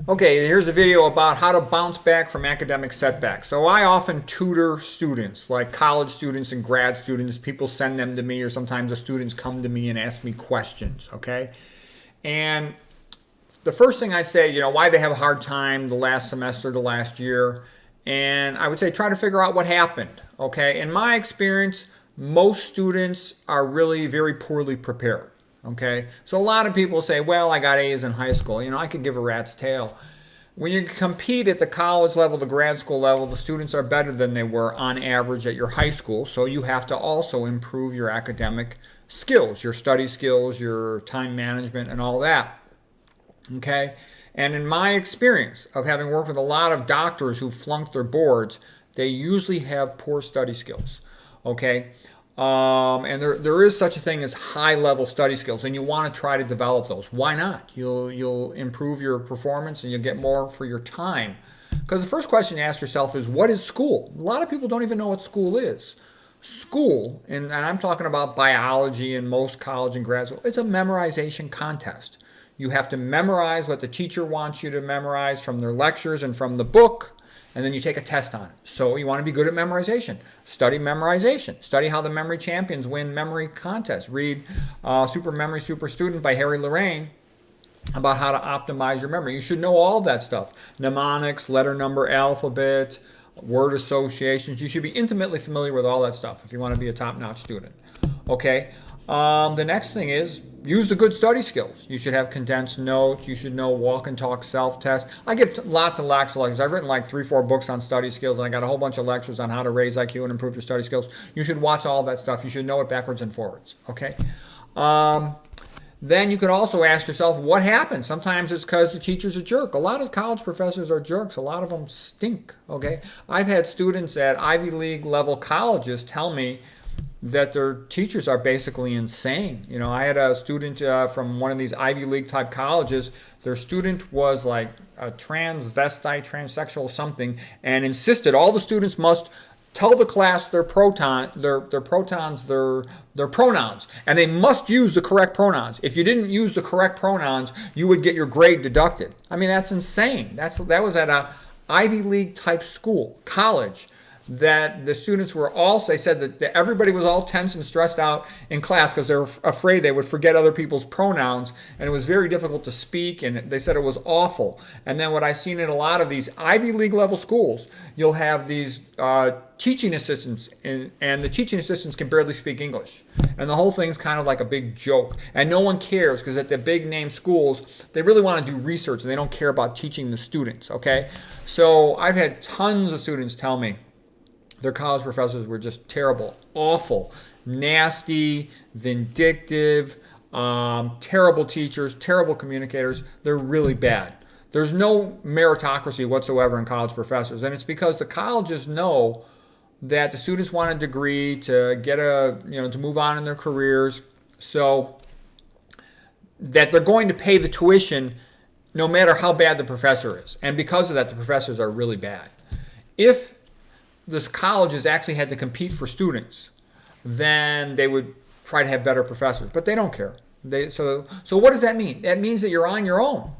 Okay, here's a video about how to bounce back from academic setbacks. So I often tutor students, like college students and grad students. People send them to me, or sometimes the students come to me and ask me questions, okay? And the first thing I'd say, why they have a hard time the last semester, the last year. And I would say try to figure out what happened, okay? In my experience, most students are really very poorly prepared. Okay, so a lot of people say, well, I got A's in high school. I could give a rat's tail. When you compete at the college level, the grad school level, the students are better than they were on average at your high school. So you have to also improve your academic skills, your study skills, your time management, and all that. Okay, and in my experience of having worked with a lot of doctors who flunked their boards, they usually have poor study skills. Okay, and there is such a thing as high level study skills, and you want to try to develop those. Why not? You'll improve your performance and you'll get more for your time. Because the first question to ask yourself is, what is school? A lot of people don't even know what school is. School, and I'm talking about biology in most college and grad school, it's a memorization contest. You have to memorize what the teacher wants you to memorize from their lectures and from the book, and then you take a test on it. So you want to be good at memorization. Study memorization. Study how the memory champions win memory contests. Read Super Memory Super Student by Harry Lorraine about how to optimize your memory. You should know all that stuff. Mnemonics, letter number, alphabet, word associations. You should be intimately familiar with all that stuff if you want to be a top-notch student. Okay? The next thing is use the good study skills. You should have condensed notes. You should know walk and talk self-test. I give lots and lots of lectures. I've written like 3-4 books on study skills, and I got a whole bunch of lectures on how to raise IQ and improve your study skills. You should watch all that stuff. You should know it backwards and forwards. Okay? Then you could also ask yourself, what happened? Sometimes it's because the teacher's a jerk. A lot of college professors are jerks. A lot of them stink. Okay? I've had students at Ivy League level colleges tell me that their teachers are basically insane. I had a student from one of these Ivy League type colleges. Their student was like a transvestite, transsexual something, and insisted all the students must tell the class their protons, their pronouns, and they must use the correct pronouns. If you didn't use the correct pronouns, you would get your grade deducted. I mean, that's insane. That was at a Ivy League type school, college, that the students were they said that everybody was all tense and stressed out in class because they were afraid they would forget other people's pronouns, and it was very difficult to speak, and they said it was awful. And then what I've seen in a lot of these Ivy League level schools, you'll have these teaching assistants, and the teaching assistants can barely speak English. And the whole thing's kind of like a big joke. And no one cares because at the big name schools, they really want to do research and they don't care about teaching the students, okay? So I've had tons of students tell me their college professors were just terrible, awful, nasty, vindictive, terrible teachers, terrible communicators. They're really bad. There's no meritocracy whatsoever in college professors, and it's because the colleges know that the students want a degree to get to move on in their careers, so that they're going to pay the tuition no matter how bad the professor is. And because of that, the professors are really bad. If this colleges actually had to compete for students, then they would try to have better professors, but they don't care. So what does that mean? That means that you're on your own.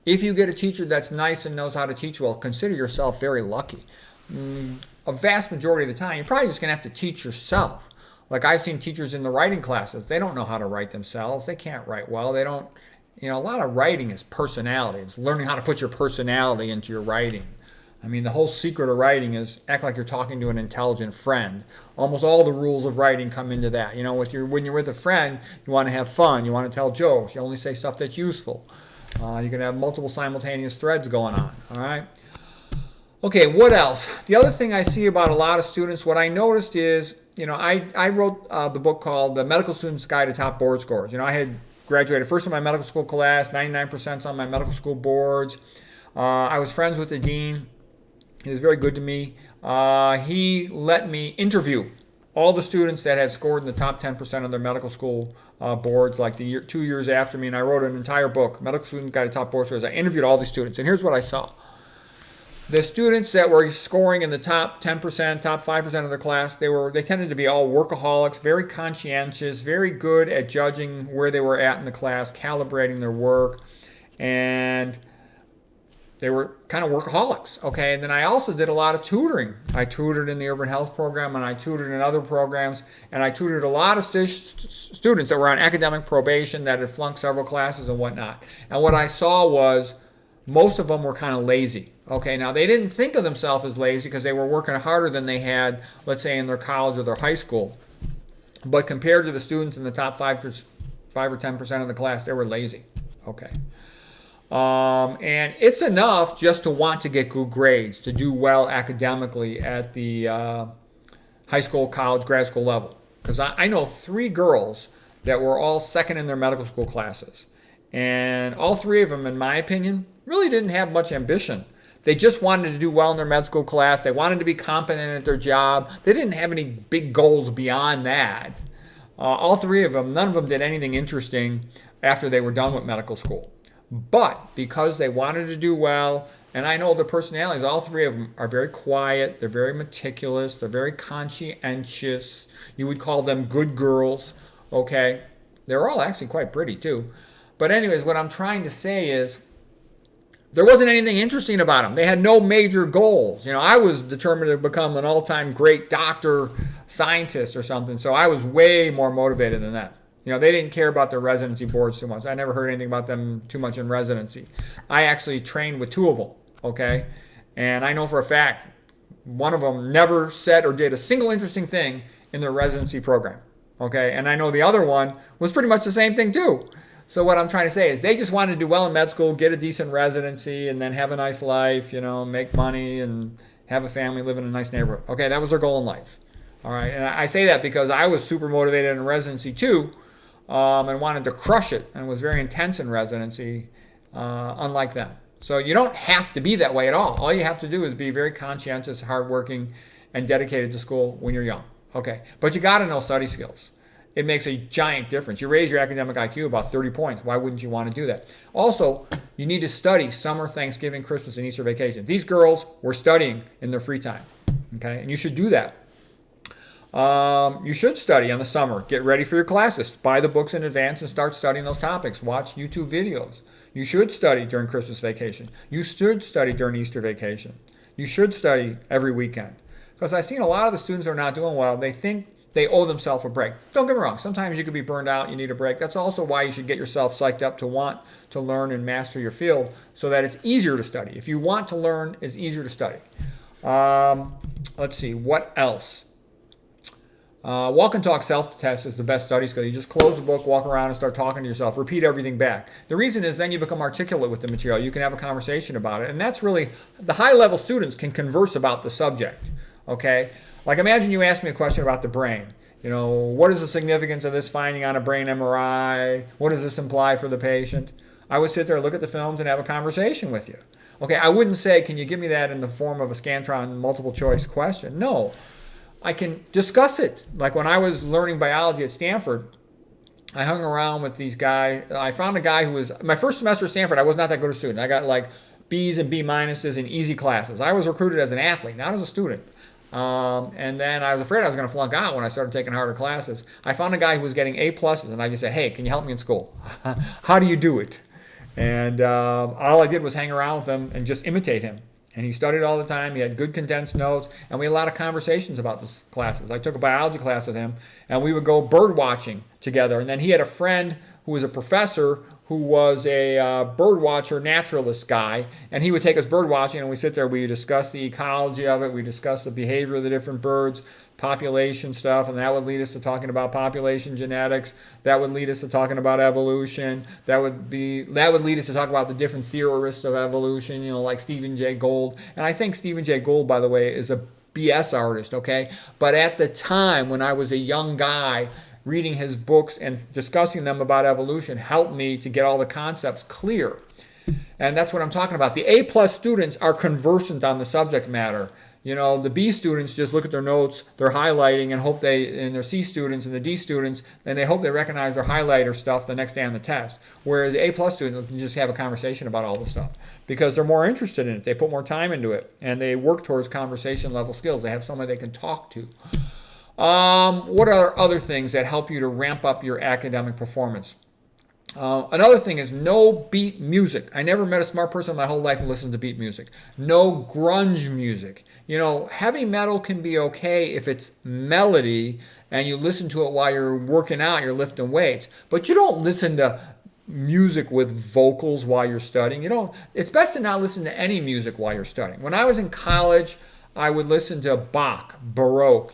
If you get a teacher that's nice and knows how to teach well, consider yourself very lucky. A vast majority of the time, you're probably just going to have to teach yourself. Like I've seen teachers in the writing classes, they don't know how to write themselves. They can't write well. They don't, a lot of writing is personality. It's learning how to put your personality into your writing. I mean, the whole secret of writing is act like you're talking to an intelligent friend. Almost all the rules of writing come into that. When you're with a friend, you want to have fun. You want to tell jokes. You only say stuff that's useful. You can have multiple simultaneous threads going on. All right. Okay, what else? The other thing I see about a lot of students, what I noticed is, I wrote the book called The Medical Student's Guide to Top Board Scores. I had graduated first in my medical school class, 99% on my medical school boards. I was friends with the dean. He was very good to me. He let me interview all the students that had scored in the top 10% of their medical school boards, like 2 years after me, and I wrote an entire book, Medical Student Guide to Top Board Scores. I interviewed all these students, and here's what I saw. The students that were scoring in the top 10%, top 5% of their class, they tended to be all workaholics, very conscientious, very good at judging where they were at in the class, calibrating their work, and they were kind of workaholics, okay? And then I also did a lot of tutoring. I tutored in the urban health program, and I tutored in other programs, and I tutored a lot of students that were on academic probation that had flunked several classes and whatnot. And what I saw was most of them were kind of lazy. Okay, now they didn't think of themselves as lazy because they were working harder than they had, let's say, in their college or their high school. But compared to the students in the top 5 or 10% of the class, they were lazy. Okay. And it's enough just to want to get good grades, to do well academically at the high school, college, grad school level. Because I know 3 girls that were all second in their medical school classes. And all 3 of them, in my opinion, really didn't have much ambition. They just wanted to do well in their med school class. They wanted to be competent at their job. They didn't have any big goals beyond that. All 3 of them, none of them did anything interesting after they were done with medical school. But because they wanted to do well, and I know the personalities, all 3 of them are very quiet, they're very meticulous, they're very conscientious. You would call them good girls, okay? They're all actually quite pretty too. But anyways, what I'm trying to say is, there wasn't anything interesting about them. They had no major goals. You know, I was determined to become an all-time great doctor, scientist or something, so I was way more motivated than that. You know, they didn't care about their residency boards too much. I never heard anything about them too much in residency. I actually trained with 2 of them, okay? And I know for a fact, one of them never said or did a single interesting thing in their residency program, okay? And I know the other one was pretty much the same thing too. So what I'm trying to say is they just wanted to do well in med school, get a decent residency, and then have a nice life, you know, make money and have a family, live in a nice neighborhood. Okay, that was their goal in life. All right, and I say that because I was super motivated in residency too, and wanted to crush it, and was very intense in residency, unlike them. So you don't have to be that way at all. All you have to do is be very conscientious, hardworking, and dedicated to school when you're young. Okay, but you got to know study skills. It makes a giant difference. You raise your academic IQ about 30 points. Why wouldn't you want to do that? Also, you need to study summer, Thanksgiving, Christmas, and Easter vacation. These girls were studying in their free time, okay? And you should do that. You should study in the summer. Get ready for your classes. Buy the books in advance and start studying those topics. Watch YouTube videos. You should study during Christmas vacation. You should study during Easter vacation. You should study every weekend. Because I've seen a lot of the students who are not doing well, they think they owe themselves a break. Don't get me wrong. Sometimes you could be burned out. You need a break. That's also why you should get yourself psyched up to want to learn and master your field so that it's easier to study. If you want to learn, it's easier to study. Let's see. What else? Walk and talk self-test is the best study skill. You just close the book, walk around, and start talking to yourself. Repeat everything back. The reason is then you become articulate with the material. You can have a conversation about it. And that's really, the high-level students can converse about the subject. Okay? Like imagine you ask me a question about the brain. You know, what is the significance of this finding on a brain MRI? What does this imply for the patient? I would sit there, look at the films, and have a conversation with you. Okay, I wouldn't say, can you give me that in the form of a Scantron multiple choice question? No, I can discuss it. Like when I was learning biology at Stanford, I hung around with these guys. I found a guy who was, my first semester at Stanford, I was not that good a student. I got like B's and B minuses in easy classes. I was recruited as an athlete, not as a student. And then I was afraid I was going to flunk out when I started taking harder classes. I found a guy who was getting A pluses, and I just said, hey, can you help me in school? How do you do it? And all I did was hang around with him and just imitate him. And he studied all the time. He had good condensed notes, and we had a lot of conversations about the classes. I took a biology class with him, and we would go bird watching together. And then he had a friend who was a professor who was a bird watcher, naturalist guy, and he would take us bird watching, and we sit there, we discuss the ecology of it, we discuss the behavior of the different birds, population stuff, and that would lead us to talking about population genetics, that would lead us to talking about evolution, that would lead us to talk about the different theorists of evolution, you know, like Stephen Jay Gould. And I think Stephen Jay Gould, by the way, is a BS artist, okay? But at the time when I was a young guy, reading his books and discussing them about evolution helped me to get all the concepts clear. And that's what I'm talking about. The A+ students are conversant on the subject matter. You know, the B students just look at their notes, they're highlighting and hope and their C students and the D students, and they hope they recognize their highlighter stuff the next day on the test. Whereas the A+ students can just have a conversation about all this stuff because they're more interested in it. They put more time into it, and they work towards conversation level skills. They have somebody they can talk to. What are other things that help you to ramp up your academic performance? Another thing is no beat music. I never met a smart person in my whole life who listens to beat music. No grunge music. Heavy metal can be okay if it's melody and you listen to it while you're working out, you're lifting weights. But you don't listen to music with vocals while you're studying. It's best to not listen to any music while you're studying. When I was in college, I would listen to Bach, Baroque,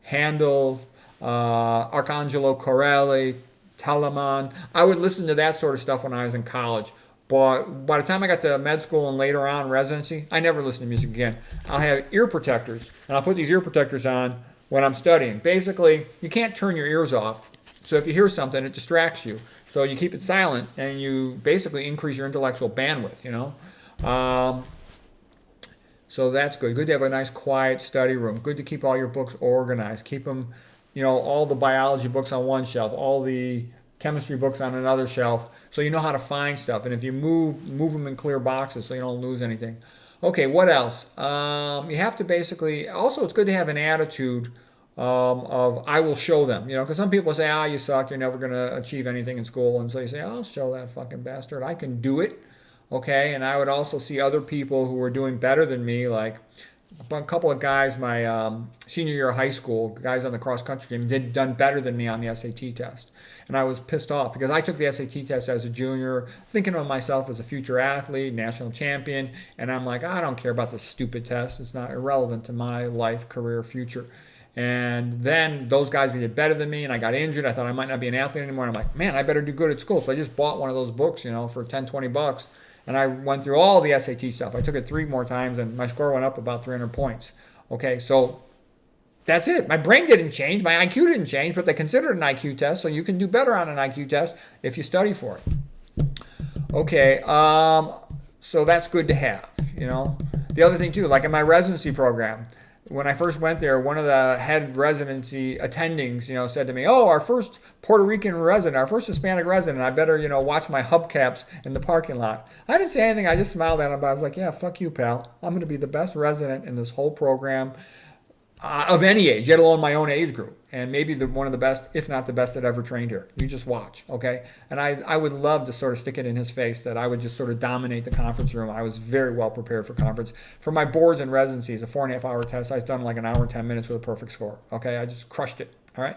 Handel, Arcangelo Corelli, Telemann. I would listen to that sort of stuff when I was in college. But by the time I got to med school and later on residency, I never listened to music again. I'll have ear protectors, and I'll put these ear protectors on when I'm studying. Basically, you can't turn your ears off. So if you hear something, it distracts you. So you keep it silent, and you basically increase your intellectual bandwidth. So that's good. Good to have a nice quiet study room. Good to keep all your books organized. Keep them, all the biology books on one shelf, all the chemistry books on another shelf, so you know how to find stuff. And if you move them in clear boxes so you don't lose anything. Okay, what else? You have to basically, also it's good to have an attitude of I will show them, because some people say, you suck, you're never going to achieve anything in school. And so you say, I'll show that fucking bastard. I can do it. Okay, and I would also see other people who were doing better than me, like a couple of guys my senior year of high school, guys on the cross country team, done better than me on the SAT test. And I was pissed off because I took the SAT test as a junior, thinking of myself as a future athlete, national champion, and I'm like, I don't care about this stupid test. It's not irrelevant to my life, career, future. And then those guys did better than me, and I got injured. I thought I might not be an athlete anymore. And I'm like, man, I better do good at school. So I just bought one of those books, for 10, 20 bucks. And I went through all the SAT stuff. I took it 3 more times, and my score went up about 300 points. Okay, so that's it. My brain didn't change. My IQ didn't change, but they considered it an IQ test, so you can do better on an IQ test if you study for it. Okay, so that's good to have, The other thing, too, like in my residency program, when I first went there, one of the head residency attendings, said to me, our first Puerto Rican resident, our first Hispanic resident, I better, watch my hubcaps in the parking lot. I didn't say anything. I just smiled at him, but I was like, yeah, fuck you, pal. I'm going to be the best resident in this whole program of any age, let alone my own age group. And maybe one of the best, if not the best that ever trained here. You just watch, okay? And I would love to sort of stick it in his face that I would just sort of dominate the conference room. I was very well prepared for conference. For my boards and residencies, a 4.5 hour test, I've done like an hour and 10 minutes with a perfect score, okay? I just crushed it, all right?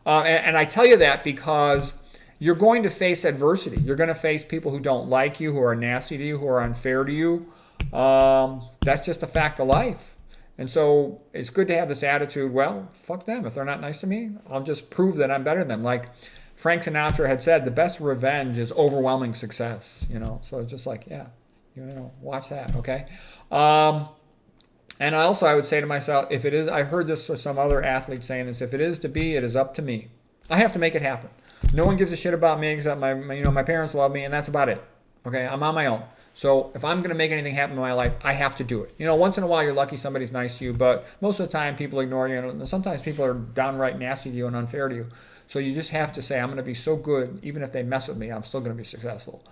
And I tell you that because you're going to face adversity. You're going to face people who don't like you, who are nasty to you, who are unfair to you. That's just a fact of life. And so it's good to have this attitude, well, fuck them. If they're not nice to me, I'll just prove that I'm better than them. Like Frank Sinatra had said, the best revenge is overwhelming success, So it's just like, yeah, watch that, okay? And also I would say to myself, if it is, I heard this with some other athlete saying this, if it is to be, it is up to me. I have to make it happen. No one gives a shit about me except my parents love me, and that's about it, okay? I'm on my own. So if I'm going to make anything happen in my life, I have to do it. Once in a while you're lucky somebody's nice to you, but most of the time people ignore you. And sometimes people are downright nasty to you and unfair to you. So you just have to say, I'm going to be so good, even if they mess with me, I'm still going to be successful.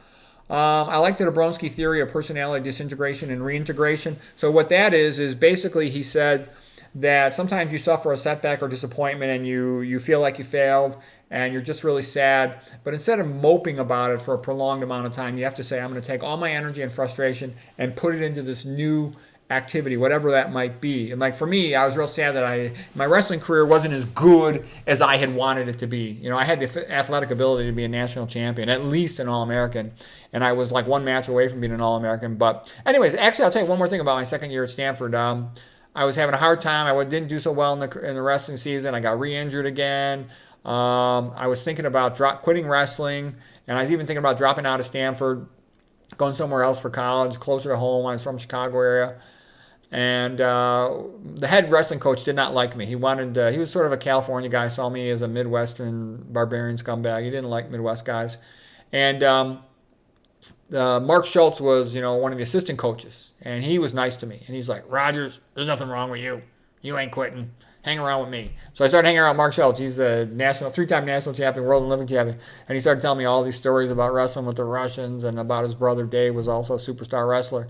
I like the Dabrowski theory of personality disintegration and reintegration. So what that is basically he said that sometimes you suffer a setback or disappointment and you feel like you failed and you're just really sad. But instead of moping about it for a prolonged amount of time, you have to say, I'm going to take all my energy and frustration and put it into this new activity, whatever that might be. And like for me, I was real sad that my wrestling career wasn't as good as I had wanted it to be. I had the athletic ability to be a national champion, at least an All-American. And I was like one match away from being an All-American. But anyways, actually, I'll tell you one more thing about my second year at Stanford. I was having a hard time. I didn't do so well in the wrestling season. I got re-injured again. I was thinking about quitting wrestling, and I was even thinking about dropping out of Stanford, going somewhere else for college, closer to home. I was from the Chicago area. And the head wrestling coach did not like me. He was sort of a California guy, saw me as a Midwestern barbarian scumbag. He didn't like Midwest guys. And Mark Schultz was, one of the assistant coaches, and he was nice to me. And he's like, Rogers, there's nothing wrong with you. You ain't quitting. Hang around with me. So I started hanging around with Mark Schultz. He's a 3-time national champion, world and Olympic champion. And he started telling me all these stories about wrestling with the Russians and about his brother Dave was also a superstar wrestler.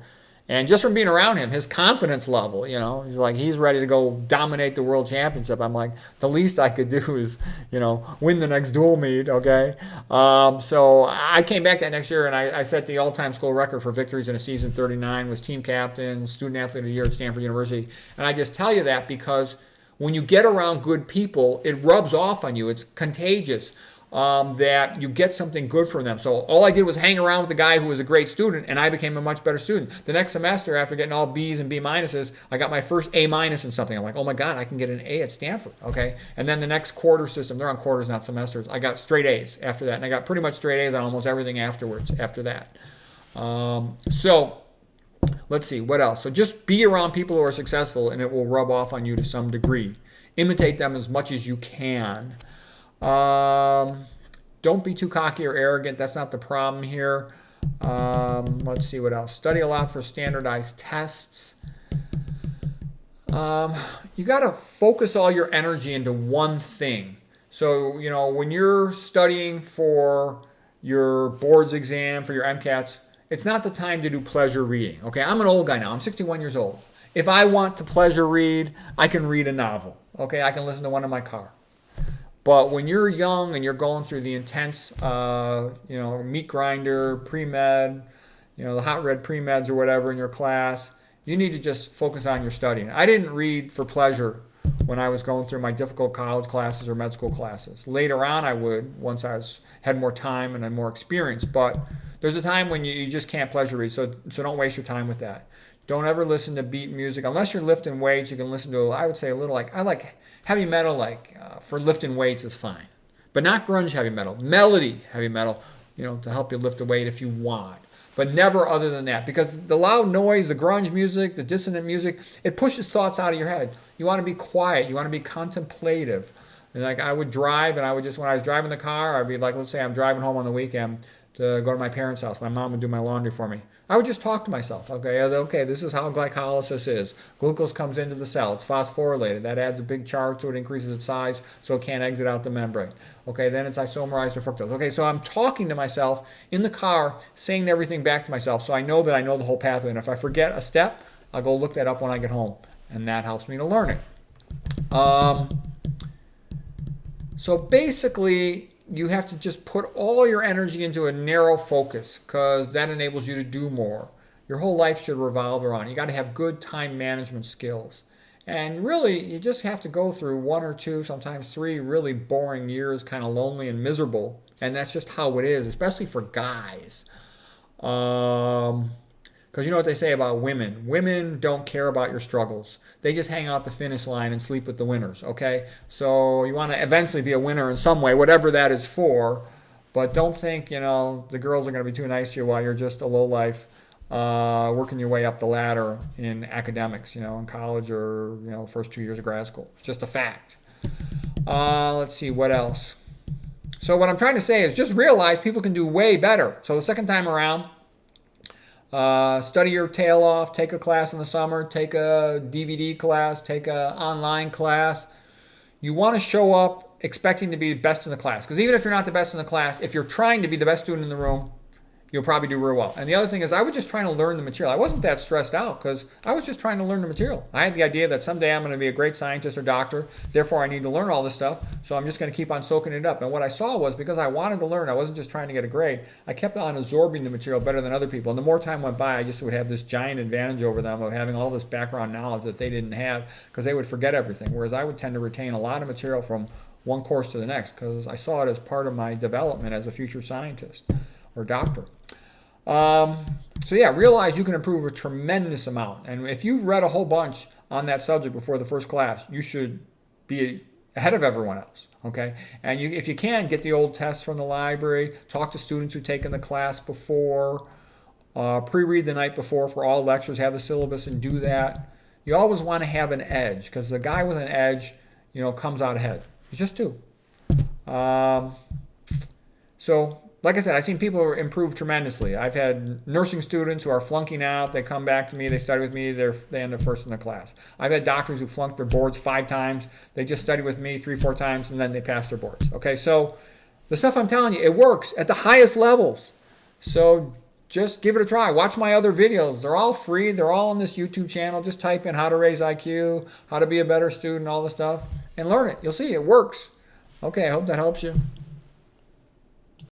And just from being around him, his confidence level, he's like, he's ready to go dominate the world championship. I'm like, the least I could do is, win the next dual meet, okay? So I came back that next year and I set the all-time school record for victories in a season, 39, was team captain, student athlete of the year at Stanford University. And I just tell you that because when you get around good people, it rubs off on you. It's contagious. That you get something good from them. So all I did was hang around with a guy who was a great student, and I became a much better student. The next semester, after getting all B's and B minuses, I got my first A minus in something. I'm like, oh my God, I can get an A at Stanford, okay? And then the next quarter system, they're on quarters, not semesters, I got straight A's after that, and I got pretty much straight A's on almost everything afterwards, after that. So let's see, what else? So just be around people who are successful, and it will rub off on you to some degree. Imitate them as much as you can. Don't be too cocky or arrogant. That's not the problem here. Let's see what else. Study a lot for standardized tests. You got to focus all your energy into one thing. So, when you're studying for your boards exam, for your MCATs, it's not the time to do pleasure reading. Okay, I'm an old guy now. I'm 61 years old. If I want to pleasure read, I can read a novel. Okay, I can listen to one in my car. But when you're young and you're going through the intense, meat grinder, pre-med, the hot red pre-meds or whatever in your class, you need to just focus on your studying. I didn't read for pleasure when I was going through my difficult college classes or med school classes. Later on I would, once had more time and had more experience. But there's a time when you just can't pleasure read, so don't waste your time with that. Don't ever listen to beat music. Unless you're lifting weights, you can listen to, I would say, a little I like heavy metal, for lifting weights is fine. But not grunge heavy metal. Melody heavy metal, to help you lift the weight if you want. But never other than that. Because the loud noise, the grunge music, the dissonant music, it pushes thoughts out of your head. You want to be quiet. You want to be contemplative. And I would drive, and I would just, when I was driving the car, I'd be like, let's say I'm driving home on the weekend to go to my parents' house. My mom would do my laundry for me. I would just talk to myself. Okay, this is how glycolysis is. Glucose comes into the cell. It's phosphorylated. That adds a big charge to it, increases its size, so it can't exit out the membrane. Okay, then it's isomerized to fructose. Okay, so I'm talking to myself in the car, saying everything back to myself, so I know that I know the whole pathway. And if I forget a step, I'll go look that up when I get home, and that helps me to learn it. So basically, you have to just put all your energy into a narrow focus because that enables you to do more. Your whole life should revolve around. You got to have good time management skills. And really, you just have to go through 1 or 2, sometimes 3 really boring years, kind of lonely and miserable. And that's just how it is, especially for guys. Because you know what they say about women. Women don't care about your struggles. They just hang out the finish line and sleep with the winners, okay? So you want to eventually be a winner in some way, whatever that is for. But don't think, the girls are going to be too nice to you while you're just a lowlife working your way up the ladder in academics, in college or, the first 2 years of grad school. It's just a fact. Let's see, what else? So what I'm trying to say is just realize people can do way better. So the second time around, study your tail off, take a class in the summer, take a DVD class, take an online class. You want to show up expecting to be the best in the class. Because even if you're not the best in the class, if you're trying to be the best student in the room, you'll probably do real well. And the other thing is I was just trying to learn the material. I wasn't that stressed out because I was just trying to learn the material. I had the idea that someday I'm going to be a great scientist or doctor. Therefore, I need to learn all this stuff. So I'm just going to keep on soaking it up. And what I saw was because I wanted to learn, I wasn't just trying to get a grade. I kept on absorbing the material better than other people. And the more time went by, I just would have this giant advantage over them of having all this background knowledge that they didn't have because they would forget everything. Whereas I would tend to retain a lot of material from one course to the next because I saw it as part of my development as a future scientist or doctor. So yeah, realize you can improve a tremendous amount. And if you've read a whole bunch on that subject before the first class, you should be ahead of everyone else, okay? And if you can, get the old tests from the library, talk to students who've taken the class before, pre-read the night before for all lectures, have the syllabus and do that. You always want to have an edge because the guy with an edge, comes out ahead. You just do. So, like I said, I've seen people improve tremendously. I've had nursing students who are flunking out. They come back to me. They study with me. They end up first in the class. I've had doctors who flunked their boards 5 times. They just study with me 3-4 times, and then they pass their boards. Okay, so the stuff I'm telling you, it works at the highest levels. So just give it a try. Watch my other videos. They're all free. They're all on this YouTube channel. Just type in how to raise IQ, how to be a better student, all the stuff, and learn it. You'll see it works. Okay, I hope that helps you.